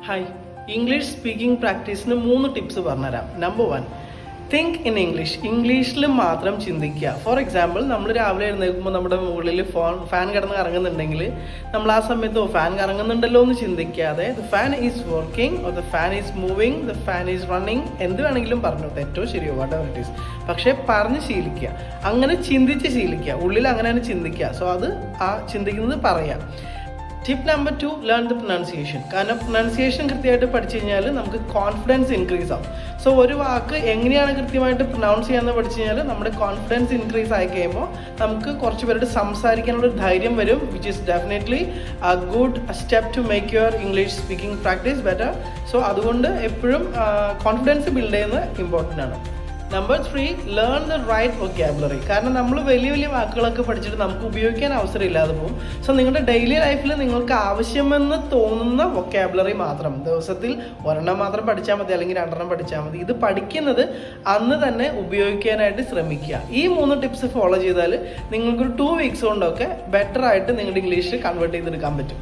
Hi, English speaking പ്രാക്ടീസിന് 3 tips പറഞ്ഞുതരാം. Number 1, think in English. ഇംഗ്ലീഷിൽ മാത്രം ചിന്തിക്കുക. ഫോർ എക്സാമ്പിൾ, നമ്മൾ രാവിലെ എഴുന്നേൽക്കുമ്പോൾ നമ്മുടെ മുകളിൽ ഫാൻ കിടന്ന് കറങ്ങുന്നുണ്ടെങ്കിൽ നമ്മൾ ആ സമയത്ത് ഫാൻ കറങ്ങുന്നുണ്ടല്ലോ എന്ന് ചിന്തിക്കാതെ the fan is working, the fan is moving, the fan is running, എന്ത് വേണമെങ്കിലും പറഞ്ഞു, തെറ്റോ ശരിയോ, വാട്ട് എവർ ഇറ്റ് ഈസ്. പക്ഷേ പറഞ്ഞ് ശീലിക്കുക, അങ്ങനെ ചിന്തിച്ച് ശീലിക്കുക, ഉള്ളിൽ അങ്ങനെയാണ് ചിന്തിക്കുക. സോ അത് ആ ചിന്തിക്കുന്നത് പറയാം. Tip number 2, learn the pronunciation. കാരണം പ്രൊനൗൺസിയേഷൻ കൃത്യമായിട്ട് പഠിച്ചു കഴിഞ്ഞാൽ നമുക്ക് കോൺഫിഡൻസ് ഇൻക്രീസ് ആവും. സോ ഒരു വാക്ക് എങ്ങനെയാണ് കൃത്യമായിട്ട് പ്രൊനൗൺസ് ചെയ്യാമെന്ന് പഠിച്ചു കഴിഞ്ഞാൽ നമ്മുടെ കോൺഫിഡൻസ് ഇൻക്രീസ് ആയി കഴിയുമ്പോൾ നമുക്ക് കുറച്ച് പേരോട് സംസാരിക്കാനുള്ള ധൈര്യം വരും, which is definitely a good step to make your English speaking practice better. So അതുകൊണ്ട് എപ്പോഴും കോൺഫിഡൻസ് ബിൽഡ് ചെയ്യുന്നത് ഇമ്പോർട്ടൻ്റ് ആണ്. Number 3, learn the right vocabulary. കാരണം നമ്മൾ വലിയ വലിയ വാക്കുകളൊക്കെ പഠിച്ചിട്ട് നമുക്ക് ഉപയോഗിക്കാൻ അവസരം ഇല്ലാതെ പോകും. സോ നിങ്ങളുടെ ഡെയിലി ലൈഫിൽ നിങ്ങൾക്ക് ആവശ്യമെന്ന് തോന്നുന്ന വൊക്കാബുലറി മാത്രം, ദിവസത്തിൽ 1 മാത്രം പഠിച്ചാൽ മതി, അല്ലെങ്കിൽ 2 പഠിച്ചാൽ മതി. ഇത് പഠിക്കുന്നത് അന്ന് തന്നെ ഉപയോഗിക്കാനായിട്ട് ശ്രമിക്കുക. ഈ 3 ടിപ്സ് ഫോളോ ചെയ്താൽ നിങ്ങൾക്കൊരു 2 വീക്സ് കൊണ്ടൊക്കെ ബെറ്റർ ആയിട്ട് നിങ്ങളുടെ ഇംഗ്ലീഷിൽ കൺവേർട്ട് ചെയ്തെടുക്കാൻ പറ്റും.